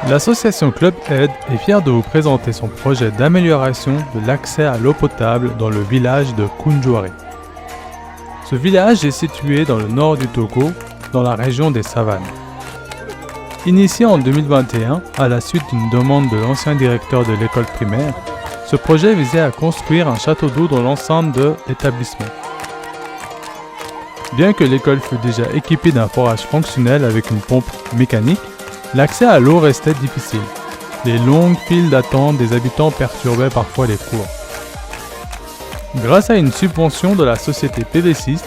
L'association Club Aid est fière de vous présenter son projet d'amélioration de l'accès à l'eau potable dans le village de Koundjouaré. Ce village est situé dans le nord du Togo, dans la région des Savanes. Initié en 2021 à la suite d'une demande de l'ancien directeur de l'école primaire, ce projet visait à construire un château d'eau dans l'enceinte de l'établissement. Bien que l'école fût déjà équipée d'un forage fonctionnel avec une pompe mécanique, l'accès à l'eau restait difficile. Les longues files d'attente des habitants perturbaient parfois les cours. Grâce à une subvention de la société PV6,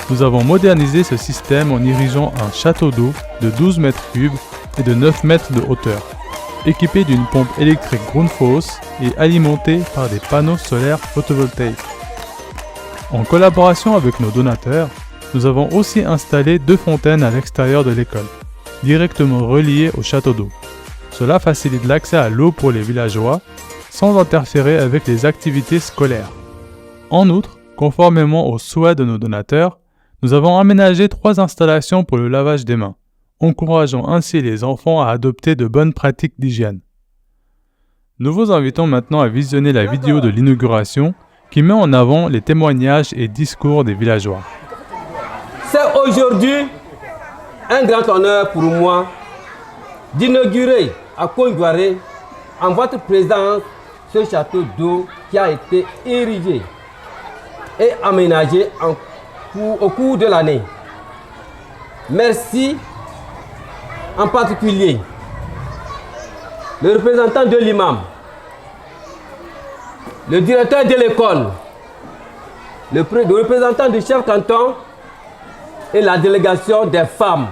nous avons modernisé ce système en érigeant un château d'eau de 12 mètres cubes et de 9 mètres de hauteur, équipé d'une pompe électrique Grundfos et alimenté par des panneaux solaires photovoltaïques. En collaboration avec nos donateurs, nous avons aussi installé 2 fontaines à l'extérieur de l'école, directement reliées au château d'eau. Cela facilite l'accès à l'eau pour les villageois, sans interférer avec les activités scolaires. En outre, conformément aux souhaits de nos donateurs, nous avons aménagé 3 installations pour le lavage des mains, encourageant ainsi les enfants à adopter de bonnes pratiques d'hygiène. Nous vous invitons maintenant à visionner la vidéo de l'inauguration qui met en avant les témoignages et discours des villageois. C'est aujourd'hui un grand honneur pour moi d'inaugurer à Koundjouaré, en votre présence, ce château d'eau qui a été érigé et aménagé au cours de l'année. Merci en particulier le représentant de l'imam, le directeur de l'école, le représentant du chef canton et la délégation des femmes.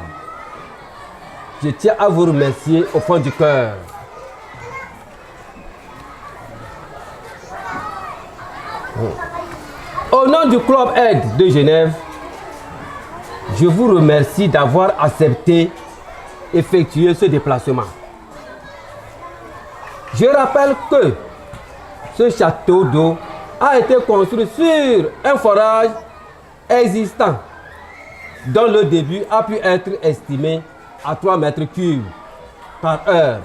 Je tiens à vous remercier au fond du cœur. Au nom du Club Aid de Genève, je vous remercie d'avoir accepté d'effectuer ce déplacement. Je rappelle que ce château d'eau a été construit sur un forage existant dont le début a pu être estimé à 3 mètres cubes par heure.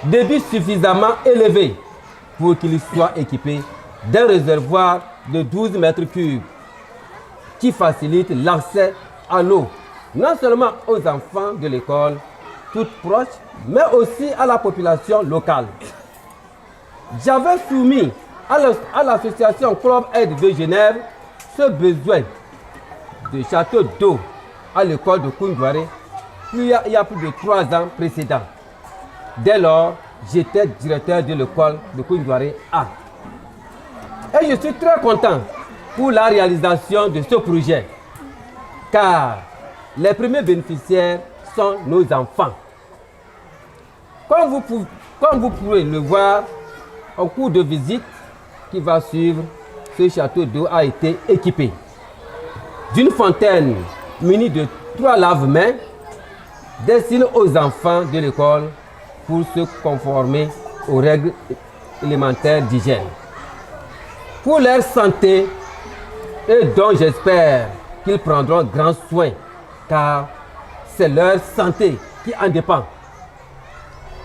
Débit suffisamment élevé pour qu'il soit équipé d'un réservoir de 12 mètres cubes qui facilite l'accès à l'eau, non seulement aux enfants de l'école, toute proche, mais aussi à la population locale. J'avais soumis à l'association Club Aid de Genève ce besoin de château d'eau à l'école de Koundjouaré il y a plus de 3 ans précédents. Dès lors, j'étais directeur de l'école de Koundjouaré A. Et je suis très content pour la réalisation de ce projet, car les premiers bénéficiaires sont nos enfants. Comme vous pourrez le voir au cours de visite qui va suivre, ce château d'eau a été équipé d'une fontaine munie de 3 lave-mains destinés aux enfants de l'école pour se conformer aux règles élémentaires d'hygiène. Pour leur santé, et dont j'espère qu'ils prendront grand soin, car c'est leur santé qui en dépend.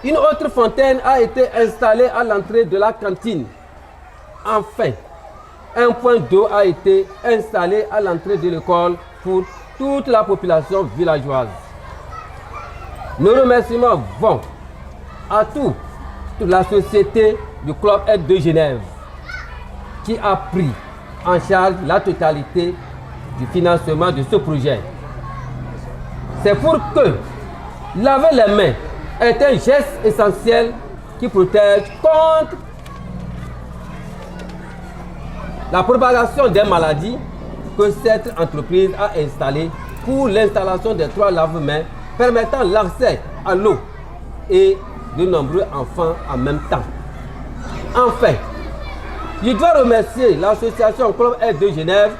Une autre fontaine a été installée à l'entrée de la cantine. Enfin, un point d'eau a été installé à l'entrée de l'école pour toute la population villageoise. Nos remerciements vont à toute la société du Club Aid de Genève qui a pris en charge la totalité du financement de ce projet. C'est pour que laver les mains est un geste essentiel qui protège contre la propagation des maladies que cette entreprise a installée pour l'installation des 3 lave-mains permettant l'accès à l'eau et de nombreux enfants en même temps. Enfin, je dois remercier l'association Club Aid de Genève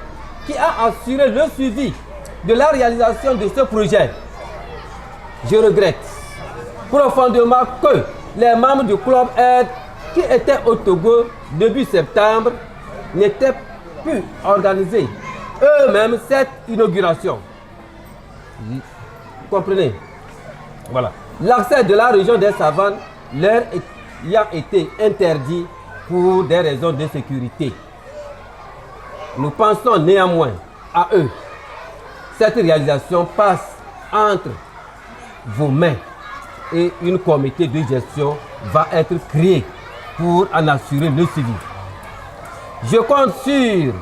qui a assuré le suivi de la réalisation de ce projet. Je regrette profondément que les membres du Club Aide qui étaient au Togo début septembre n'étaient plus organisés eux-mêmes cette inauguration. Vous comprenez? Voilà. L'accès de la région des Savanes leur ayant été interdit pour des raisons de sécurité. Nous pensons néanmoins à eux. Cette réalisation passe entre vos mains et un comité de gestion va être créé pour en assurer le suivi. Je compte sur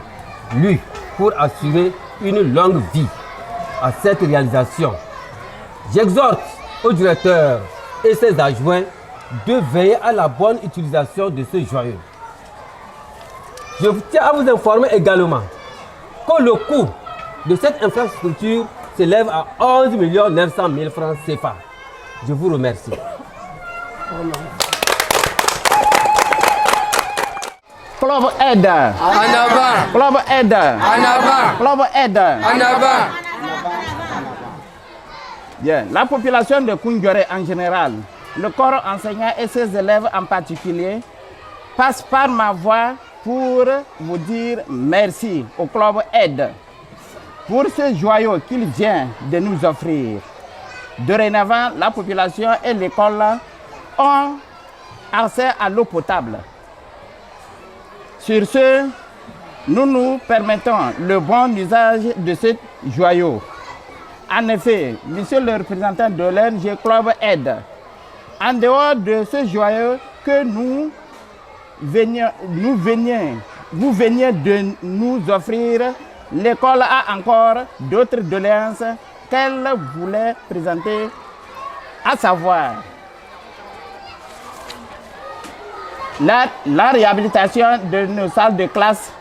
lui pour assurer une longue vie à cette réalisation. J'exhorte au directeur et ses adjoints de veiller à la bonne utilisation de ce joyau. Je tiens à vous informer également que le coût de cette infrastructure s'élève à 11 900 000 francs CFA. Je vous remercie. Club Aide. En avant. Club Aide. En avant. Club Aide. En avant. Bien. La population de Koungheuré en général, le corps enseignant et ses élèves en particulier, passe par ma voix pour vous dire merci au Club Aide pour ce joyau qu'il vient de nous offrir. Dorénavant, la population et l'école ont accès à l'eau potable. Sur ce, nous nous permettons le bon usage de ce joyau. En effet, monsieur le représentant de l'ONG Club Aide, en dehors de ce joyau que vous veniez de nous offrir, l'école a encore d'autres doléances qu'elle voulait présenter, à savoir la réhabilitation de nos salles de classe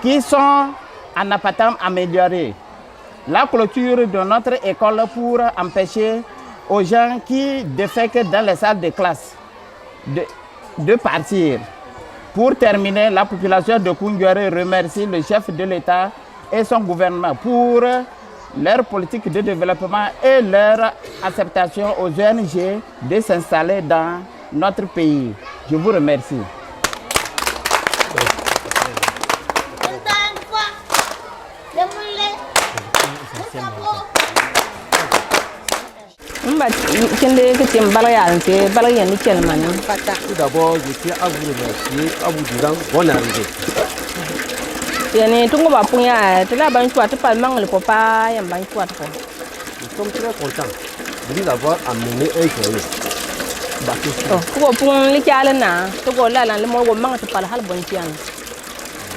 qui sont en appartement amélioré, la clôture de notre école pour empêcher aux gens qui défèquent dans les salles de classe de partir. Pour terminer, la population de Koungheuré remercie le chef de l'État et son gouvernement pour leur politique de développement et leur acceptation aux ONG de s'installer dans notre pays. Je vous remercie. Tout d'abord, je tiens à vous remercier en vous disant bonne arrivée. Nous sommes très contents de vous avoir amené un joyau.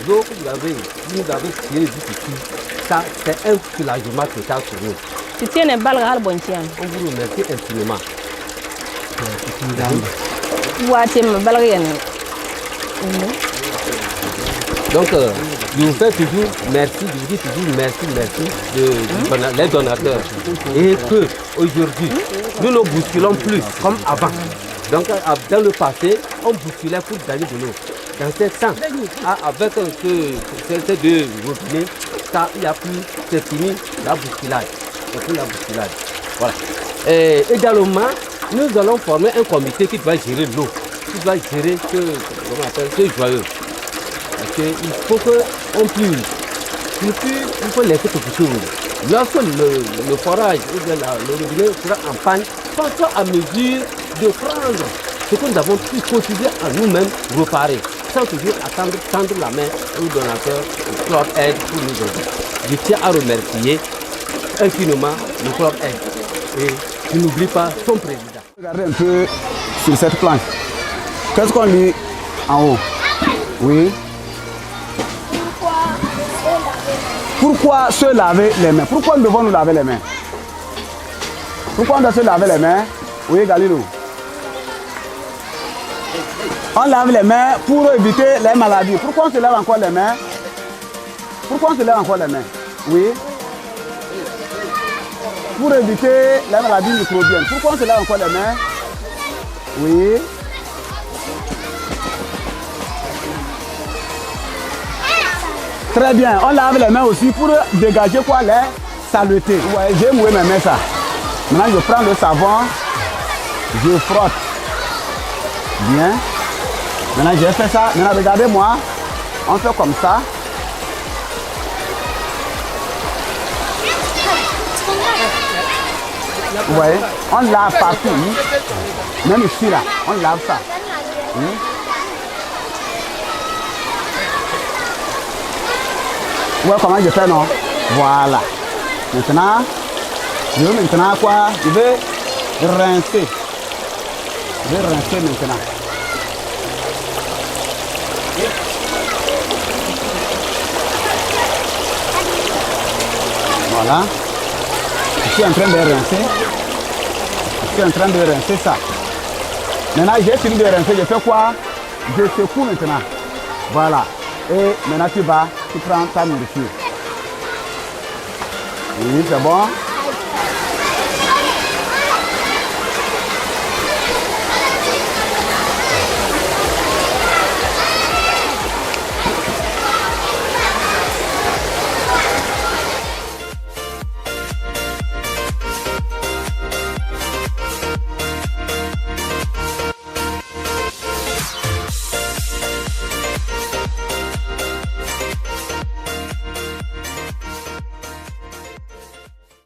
Donc, vous avez tiré jusqu'ici. Ça, c'est un soulagement total pour nous. On vous remercie infiniment. Donc, je vous fais toujours merci, je vous dis toujours merci les donateurs. Et que aujourd'hui, nous ne bousculons plus comme avant. Donc, dans le passé, on bousculait pour gagner de l'eau. Dans ce sens, avec ces deux robinets, ça, il n'y a plus, c'est fini, la bousculade. C'est plus la bousculade. Voilà. Et également, nous allons former un comité qui va gérer l'eau, qui va gérer ce joyau. Parce qu'il faut qu'on puisse, il faut laisser quelque chose. Lorsque le forage ou bien le robinet sera en panne, pensons à mesure de prendre ce que nous avons pu contribuer à nous-mêmes réparer, sans toujours attendre, tendre la main au donateur, au Club Aide pour nous aider. Je tiens à remercier infiniment le Club Aide. Et je n'oublie pas son président. Regardez un peu sur cette planche. Qu'est-ce qu'on lit en haut? Oui. Pourquoi se laver les mains? Pourquoi nous devons nous laver les mains? Pourquoi on doit se laver les mains? Oui, Galilou. On lave les mains pour éviter les maladies. Pourquoi on se lave encore les mains? Pourquoi on se lave encore les mains? Oui. Pour éviter les maladies microbiennes. Pourquoi on se lave encore les mains? Oui. Très bien. On lave les mains aussi pour dégager quoi? Les saletés. Ouais, j'ai mouillé mes mains ça. Maintenant je prends le savon Je frotte. Bien. Maintenant, j'ai fait ça. Maintenant, regardez-moi. On fait comme ça. Vous voyez, on lave partout. Même ici, là, on lave ça. Vous voyez comment je fais, non? Voilà. Maintenant, je veux maintenant quoi? Je vais rincer. Je vais rincer maintenant. Voilà. Je suis en train de rincer. Je suis en train de rincer ça. Maintenant, j'ai fini de rincer. Je fais quoi? Je secoue maintenant. Voilà. Et maintenant, tu prends ta nourriture. Oui, c'est bon.